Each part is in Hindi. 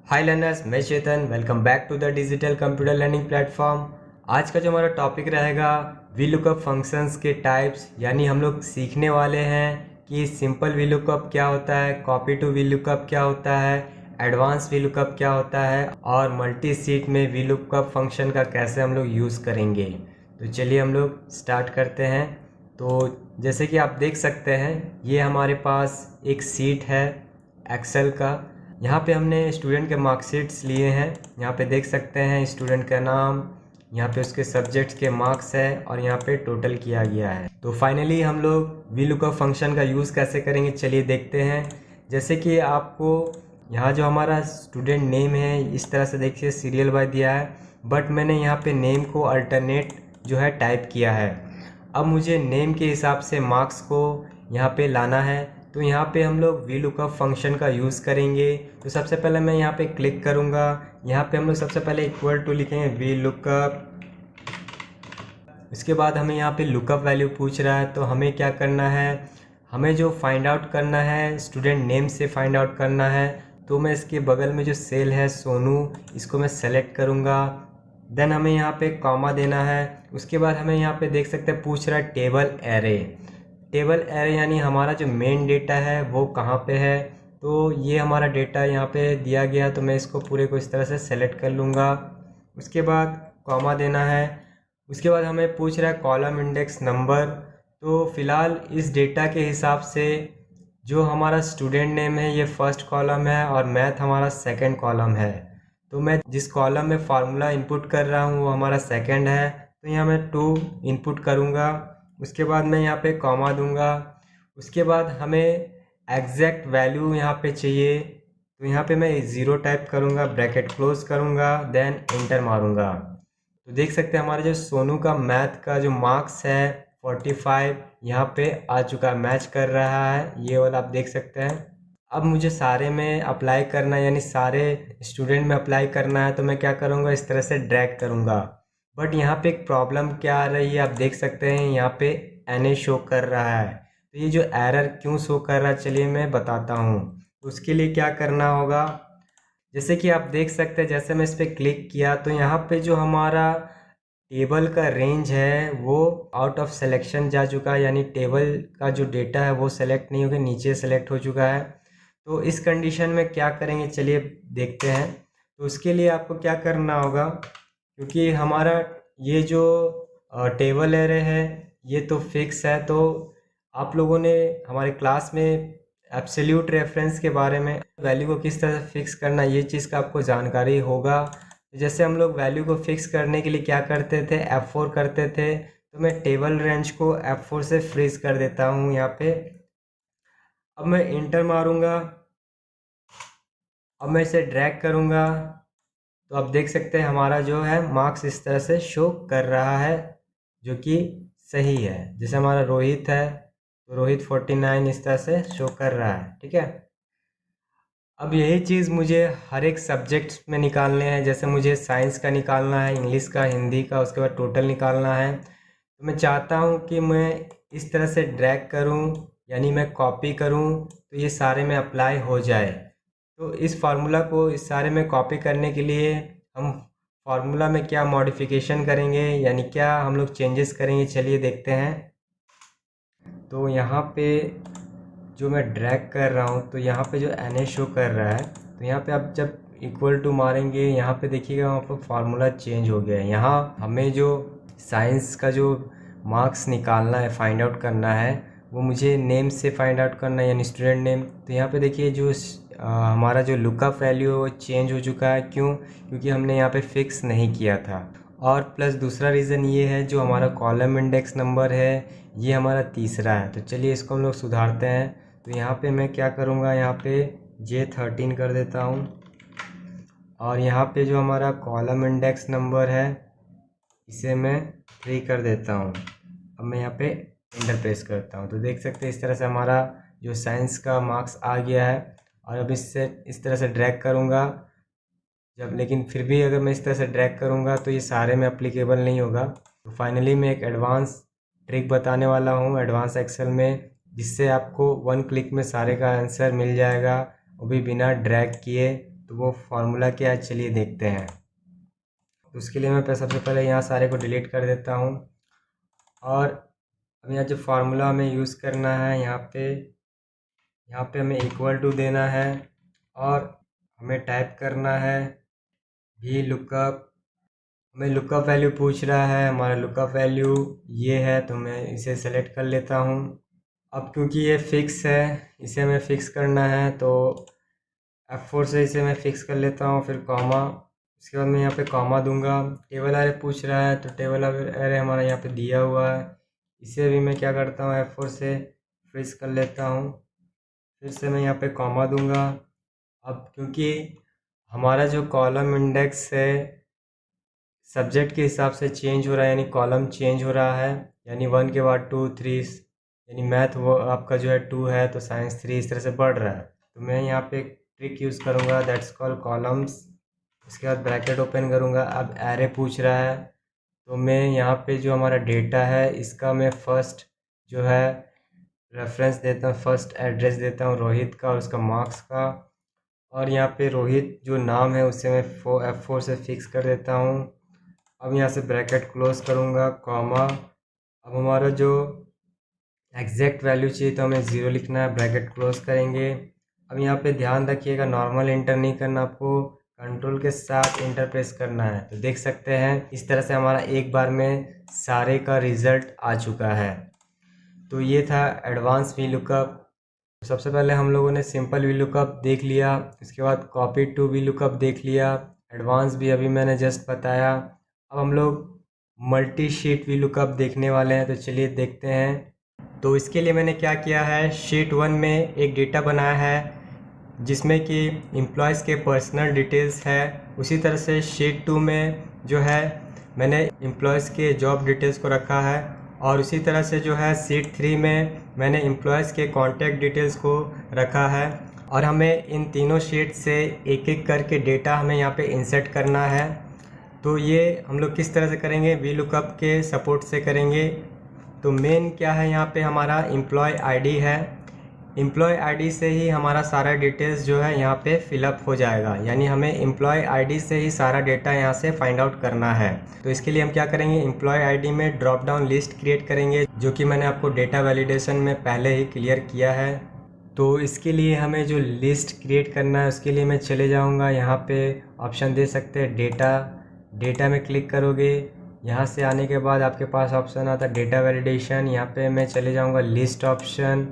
हाय लर्नर्स, मैं Chetan. Welcome back to the digital computer learning platform. आज का जो हमारा टॉपिक रहेगा वी लुकअप फंक्शंस के टाइप्स, यानी हम लोग सीखने वाले हैं कि सिंपल वी लुकअप क्या होता है, कॉपी टू वी लुकअप क्या होता है, एडवांस वी लुकअप क्या होता है और मल्टी सीट में वी लुकअप फंक्शन का कैसे हम लोग यूज़ करेंगे। तो चलिए हम लोग स्टार्ट करते हैं। तो जैसे कि आप देख सकते हैं, ये हमारे पास एक सीट है एक्सेल का। यहाँ पे हमने स्टूडेंट के मार्कशीट्स लिए हैं। यहाँ पे देख सकते हैं स्टूडेंट का नाम, यहाँ पे उसके सब्जेक्ट्स के मार्क्स है और यहाँ पे टोटल किया गया है। तो फाइनली हम लोग वी लुकअप फंक्शन का यूज़ कैसे करेंगे, चलिए देखते हैं। जैसे कि आपको यहाँ जो हमारा स्टूडेंट नेम है, इस तरह से देखिए सीरियल वाइज दिया है, बट मैंने यहाँ पे नेम को अल्टरनेट जो है टाइप किया है। अब मुझे नेम के हिसाब से मार्क्स को यहाँ पे लाना है, तो यहाँ पे हम लोग वी लुकअप फंक्शन का यूज़ करेंगे। तो सबसे पहले मैं यहाँ पे क्लिक करूँगा। यहाँ पे हम लोग सबसे पहले इक्वल टू लिखेंगे वी लुकअप। इसके बाद हमें यहाँ पे लुकअप वैल्यू पूछ रहा है, तो हमें क्या करना है, हमें जो फाइंड आउट करना है स्टूडेंट नेम से फाइंड आउट करना है। तो मैं इसके बगल में जो सेल है सोनू, इसको मैं सेलेक्ट करूँगा। देन हमें यहाँ पे कॉमा देना है। उसके बाद हमें यहाँ पे देख सकते हैं पूछ रहा है टेबल एरे। टेबल एरे यानी हमारा जो मेन डेटा है वो कहाँ पे है। तो ये हमारा डेटा यहाँ पे दिया गया, तो मैं इसको पूरे को इस तरह से सेलेक्ट कर लूँगा। उसके बाद कॉमा देना है। उसके बाद हमें पूछ रहा है कॉलम इंडेक्स नंबर। तो फ़िलहाल इस डेटा के हिसाब से जो हमारा स्टूडेंट नेम है ये फर्स्ट कॉलम है और मैथ हमारा सेकंड कॉलम है। तो मैं जिस कॉलम में फार्मूला इनपुट कर रहा हूँ वो हमारा सेकंड है, तो यहाँ मैं 2 इनपुट करूँगा। उसके बाद मैं यहाँ पे कॉमा दूंगा। उसके बाद हमें एग्जैक्ट वैल्यू यहाँ पे चाहिए, तो यहाँ पे मैं 0 टाइप करूँगा, ब्रैकेट क्लोज करूँगा, देन एंटर मारूँगा। तो देख सकते हैं हमारे जो सोनू का मैथ का जो मार्क्स है 45 यहाँ पे आ चुका है, मैच कर रहा है, ये वाला आप देख सकते हैं। अब मुझे सारे में अप्लाई करना है, यानी सारे स्टूडेंट में अप्लाई करना है, तो मैं क्या करूँगा, इस तरह से ड्रैग करूँगा। बट यहाँ पे एक प्रॉब्लम क्या आ रही है, आप देख सकते हैं यहाँ पे NA शो कर रहा है। तो ये जो एरर क्यों शो कर रहा है, चलिए मैं बताता हूँ। उसके लिए क्या करना होगा, जैसे कि आप देख सकते हैं, जैसे मैं इस पर क्लिक किया तो यहाँ पे जो हमारा टेबल का रेंज है वो आउट ऑफ सिलेक्शन जा चुका है, यानी टेबल का जो डेटा है वो सेलेक्ट नहीं होकर नीचे सेलेक्ट हो चुका है। तो इस कंडीशन में क्या करेंगे, चलिए देखते हैं। तो उसके लिए आपको क्या करना होगा, क्योंकि हमारा ये जो टेबल एरे है ये तो फिक्स है, तो आप लोगों ने हमारे क्लास में एब्सोल्यूट रेफरेंस के बारे में, वैल्यू को किस तरह से फिक्स करना, ये चीज़ का आपको जानकारी होगा। जैसे हम लोग वैल्यू को फिक्स करने के लिए क्या करते थे, F4 करते थे। तो मैं टेबल रेंज को F4 से फ्रीज कर देता हूँ यहाँ पे। अब मैं इंटर मारूंगा। अब मैं इसे ड्रैग करूंगा, तो आप देख सकते हैं हमारा जो है मार्क्स इस तरह से शो कर रहा है, जो कि सही है। जैसे हमारा रोहित है, तो रोहित 49 इस तरह से शो कर रहा है, ठीक है। अब यही चीज़ मुझे हर एक सब्जेक्ट में निकालने हैं। जैसे मुझे साइंस का निकालना है, इंग्लिश का, हिंदी का, उसके बाद टोटल निकालना है। तो मैं चाहता हूँ कि मैं इस तरह से ड्रैग करूँ, यानी मैं कॉपी करूँ, तो ये सारे में अप्लाई हो जाए। तो इस फार्मूला को इस सारे में कॉपी करने के लिए हम फार्मूला में क्या मॉडिफिकेशन करेंगे, यानी क्या हम लोग चेंजेस करेंगे, चलिए देखते हैं। तो यहाँ पे जो मैं ड्रैग कर रहा हूँ, तो यहाँ पे जो NA शो कर रहा है, तो यहाँ पे आप जब इक्वल टू मारेंगे, यहाँ पे देखिएगा वहाँ पर फार्मूला चेंज हो गया है। यहाँ हमें जो साइंस का जो मार्क्स निकालना है, फाइंड आउट करना है, वो मुझे नेम से फाइंड आउट करना है, यानी स्टूडेंट नेम। तो यहाँ पे देखिए जो हमारा जो लुकअप वैल्यू है वो चेंज हो चुका है। क्यों? क्योंकि हमने यहाँ पे फिक्स नहीं किया था। और प्लस दूसरा रीज़न ये है, जो हमारा कॉलम इंडेक्स नंबर है ये हमारा तीसरा है। तो चलिए इसको हम लोग सुधारते हैं। तो यहाँ पे मैं क्या करूँगा, यहाँ पे J13 कर देता हूँ, और यहाँ पे जो हमारा कॉलम इंडेक्स नंबर है इसे मैं 3 कर देता हूँ। अब मैं यहाँ पे एंटर प्रेस करता हूँ, तो देख सकते हैं इस तरह से हमारा जो साइंस का मार्क्स आ गया है। और अब इससे इस तरह से ड्रैग करूँगा जब, लेकिन फिर भी अगर मैं इस तरह से ड्रैग करूँगा तो ये सारे में अप्लीकेबल नहीं होगा। तो फाइनली मैं एक एडवांस ट्रिक बताने वाला हूँ एडवांस एक्सेल में, जिससे आपको 1 क्लिक में सारे का आंसर मिल जाएगा, वो भी बिना ड्रैग किए। तो वो फार्मूला क्या है चलिए देखते हैं। तो उसके लिए मैं सबसे पहले यहाँ सारे को डिलीट कर देता हूँ। और अब यहाँ जो फार्मूला हमें यूज़ करना है यहाँ पे हमें इक्वल टू देना है और हमें टाइप करना है वी लुकअप। हमें लुकअप वैल्यू पूछ रहा है, हमारा लुकअप वैल्यू ये है, तो मैं इसे सेलेक्ट कर लेता हूँ। अब क्योंकि ये फिक्स है, इसे हमें फिक्स करना है, तो F4 से इसे मैं फिक्स कर लेता हूँ, फिर कॉमा। उसके बाद मैं यहाँ पे कॉमा दूंगा। टेबल एरे पूछ रहा है, तो टेबल एरे हमारा यहाँ पे दिया हुआ है, इसे भी मैं क्या करता हूँ F4 से फिक्स कर लेता हूँ। फिर से मैं यहाँ पे कॉमा दूंगा। अब क्योंकि हमारा जो कॉलम इंडेक्स है सब्जेक्ट के हिसाब से चेंज हो रहा है, यानी कॉलम चेंज हो रहा है, यानी 1 के बाद 2 3, यानी मैथ वो आपका जो है 2 है तो साइंस 3, इस तरह से बढ़ रहा है। तो मैं यहाँ पे एक ट्रिक यूज़ करूँगा, दैट्स कॉल्ड कॉलम्स। उसके बाद ब्रैकेट ओपन करूँगा। अब एरे पूछ रहा है, तो मैं यहाँ पे जो हमारा डेटा है इसका मैं फर्स्ट जो है रेफरेंस देता हूँ, फर्स्ट एड्रेस देता हूँ रोहित का और उसका मार्क्स का। और यहाँ पे रोहित जो नाम है उसे मैं F4 से फिक्स कर देता हूँ। अब यहाँ से ब्रैकेट क्लोज करूँगा, कॉमा। अब हमारा जो एग्जैक्ट वैल्यू चाहिए तो हमें 0 लिखना है, ब्रैकेट क्लोज करेंगे। अब यहाँ पे ध्यान रखिएगा, नॉर्मल इंटर नहीं करना, आपको कंट्रोल के साथ इंटर प्रेस करना है। तो देख सकते हैं इस तरह से हमारा एक बार में सारे का रिजल्ट आ चुका है। तो ये था एडवांस वी लुकअप। सबसे पहले हम लोगों ने सिंपल वी लुकअप देख लिया, इसके बाद कॉपी टू वी लुकअप देख लिया, एडवांस भी अभी मैंने जस्ट बताया। अब हम लोग मल्टी शीट वी लुकअप देखने वाले हैं, तो चलिए देखते हैं। तो इसके लिए मैंने क्या किया है, शीट 1 में एक डेटा बनाया है जिसमें कि एम्प्लॉयज़ के पर्सनल डिटेल्स है। उसी तरह से शीट 2 में जो है मैंने एम्प्लॉयज़ के जॉब डिटेल्स को रखा है, और उसी तरह से जो है शीट 3 में मैंने एम्प्लॉयज़ के कॉन्टैक्ट डिटेल्स को रखा है। और हमें इन तीनों शीट से एक एक करके डेटा हमें यहाँ पे इंसर्ट करना है। तो ये हम लोग किस तरह से करेंगे, वी लुकअप के सपोर्ट से करेंगे। तो मेन क्या है, यहाँ पे हमारा एम्प्लॉय आईडी है, एम्प्लॉय आईडी से ही हमारा सारा डिटेल्स जो है यहाँ पे फिलअप हो जाएगा, यानी हमें एम्प्लॉय आईडी से ही सारा डेटा यहाँ से फाइंड आउट करना है। तो इसके लिए हम क्या करेंगे, एम्प्लॉय आईडी में ड्रॉप डाउन लिस्ट क्रिएट करेंगे, जो कि मैंने आपको डेटा वैलिडेशन में पहले ही क्लियर किया है। तो इसके लिए हमें जो लिस्ट क्रिएट करना है उसके लिए मैं चले जाऊँगा, यहाँ पे ऑप्शन दे सकते हैं डेटा में क्लिक करोगे। यहाँ से आने के बाद आपके पास ऑप्शन आता है डेटा वैलिडेशन, यहाँ पे मैं चले जाऊँगा लिस्ट ऑप्शन।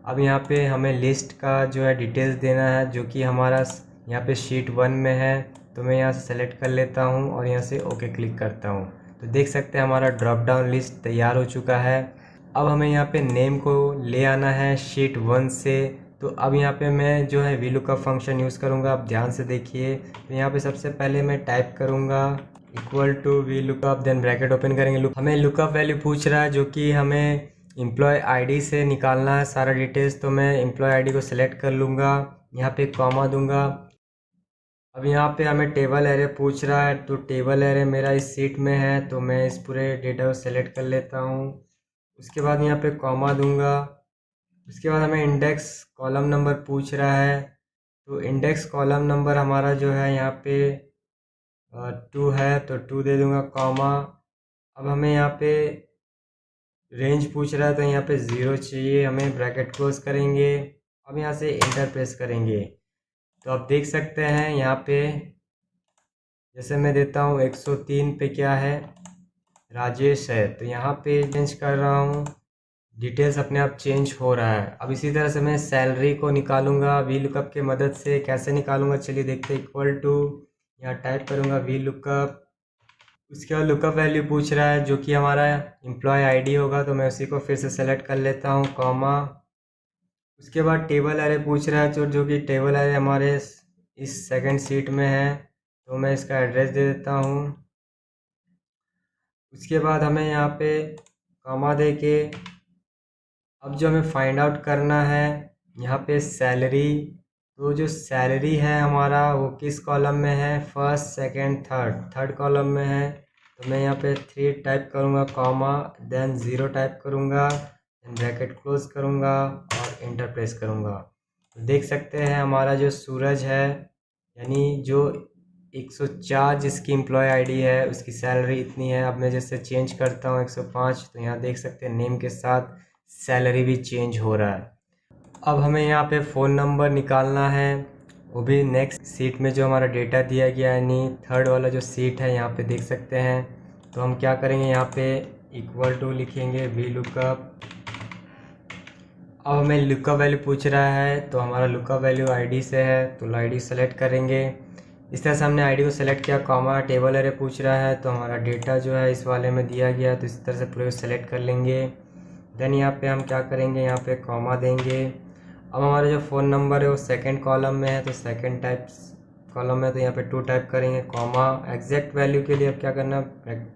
अब यहाँ पे हमें लिस्ट का जो है डिटेल्स देना है, जो कि हमारा यहाँ पे शीट 1 में है। तो मैं यहाँ से सेलेक्ट कर लेता हूँ और यहाँ से ओके क्लिक करता हूँ। तो देख सकते हैं हमारा ड्रॉप डाउन लिस्ट तैयार हो चुका है। अब हमें यहाँ पे नेम को ले आना है शीट 1 से। तो अब यहाँ पे मैं जो है वी लुकअप फंक्शन यूज़ करूँगा, आप ध्यान से देखिए। तो यहाँ पे सबसे पहले मैं टाइप करूँगा equal to VLOOKUP, then bracket open करेंगे। हमें लुकअप वैल्यू पूछ रहा है, जो कि हमें एम्प्लॉय आईडी से निकालना है सारा डिटेल्स। तो मैं एम्प्लॉय आईडी को सिलेक्ट कर लूँगा, यहाँ पे कॉमा दूंगा। अब यहाँ पे हमें टेबल एरे पूछ रहा है, तो टेबल एरे मेरा इस सीट में है, तो मैं इस पूरे डेटा को सेलेक्ट कर लेता हूँ। उसके बाद यहाँ पे कॉमा दूंगा। उसके बाद हमें इंडेक्स कॉलम नंबर पूछ रहा है, तो इंडेक्स कॉलम नंबर हमारा जो है यहाँ पे 2 है, तो 2 दे दूंगा, कॉमा। अब हमें यहाँ पे रेंज पूछ रहा है, तो यहाँ पे 0 चाहिए हमें, ब्रैकेट क्लोज करेंगे। अब यहाँ से इंटर प्रेस करेंगे। तो आप देख सकते हैं यहाँ पे जैसे मैं देता हूँ 103 पे क्या है, राजेश है, तो यहाँ पे चेंज कर रहा हूँ, डिटेल्स अपने आप चेंज हो रहा है। अब इसी तरह से मैं सैलरी को निकालूंगा वी लुकअप की मदद से। कैसे निकालूंगा चलिए देखते हैं। इक्वल टू, यहाँ टाइप करूँगा वी लुकअप। उसके बाद लुकअप वैल्यू पूछ रहा है, जो कि हमारा एम्प्लॉय आईडी होगा, तो मैं उसी को फिर से सेलेक्ट कर लेता हूँ, कॉमा। उसके बाद टेबल एरे पूछ रहा है, जो कि टेबल एरे हमारे इस सेकंड सीट में है, तो मैं इसका एड्रेस दे देता हूँ। उसके बाद हमें यहाँ पे कॉमा दे के अब जो हमें फाइंड आउट करना है यहाँ पे सैलरी। तो जो सैलरी है हमारा वो किस कॉलम में है, फर्स्ट सेकंड थर्ड कॉलम में है। तो मैं यहाँ पे 3 टाइप करूँगा, कॉमा, देन 0 टाइप करूँगा, देन ब्रैकेट क्लोज करूँगा और इंटर प्रेस करूँगा। तो देख सकते हैं हमारा जो सूरज है यानी जो 104 जिसकी एम्प्लॉय आईडी है उसकी सैलरी इतनी है। अब मैं जैसे चेंज करता हूँ 105, तो यहाँ देख सकते हैं नेम के साथ सैलरी भी चेंज हो रहा है। अब हमें यहाँ पे फ़ोन नंबर निकालना है, वो भी नेक्स्ट सीट में जो हमारा डेटा दिया गया है, यानी थर्ड वाला जो सीट है यहाँ पे देख सकते हैं। तो हम क्या करेंगे, यहाँ पे इक्वल टू लिखेंगे वी लुकअप। अब हमें लुकअप वैल्यू पूछ रहा है, तो हमारा लुकअप वैल्यू आईडी से है, तो आईडी सेलेक्ट करेंगे। इस तरह से हमने आईडी को सेलेक्ट किया। कॉमा टेबल एरे पूछ रहा है, तो हमारा डेटा जो है इस वाले में दिया गया, तो इस तरह से पूरे सेलेक्ट कर लेंगे। देन यहाँ पे हम क्या करेंगे, यहाँ पे कॉमा देंगे। अब हमारा जो फ़ोन नंबर है वो सेकंड कॉलम में है, तो सेकंड टाइप्स कॉलम में, तो यहाँ पे 2 टाइप करेंगे। कॉमा एग्जैक्ट वैल्यू के लिए अब क्या करना,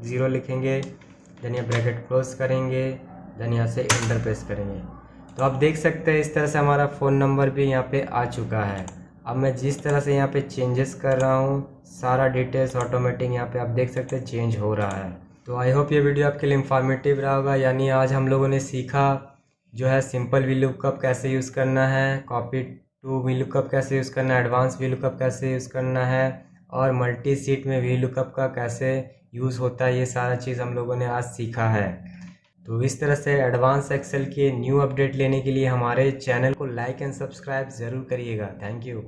0 लिखेंगे। देन यहाँ ब्रैकेट क्लोज करेंगे। देन यहाँ से एंटर प्रेस करेंगे। तो आप देख सकते हैं इस तरह से हमारा फ़ोन नंबर भी यहाँ पे आ चुका है। अब मैं जिस तरह से यहाँ पे चेंजेस कर रहा हूँ, सारा डिटेल्स ऑटोमेटिक यहाँ पे आप देख सकते हैं चेंज हो रहा है। तो आई होप ये वीडियो आपके लिए इंफॉर्मेटिव रहा होगा। यानी आज हम लोगों ने सीखा जो है सिंपल वी लुकअप कैसे यूज़ करना है, कॉपी टू वी लुकअप कैसे यूज़ करना है, एडवांस वी लुकअप कैसे यूज़ करना है, और मल्टी सीट में वी लुकअप का कैसे यूज़ होता है। ये सारा चीज़ हम लोगों ने आज सीखा है। तो इस तरह से एडवांस एक्सेल के न्यू अपडेट लेने के लिए हमारे चैनल को लाइक एंड सब्सक्राइब ज़रूर करिएगा। Thank you.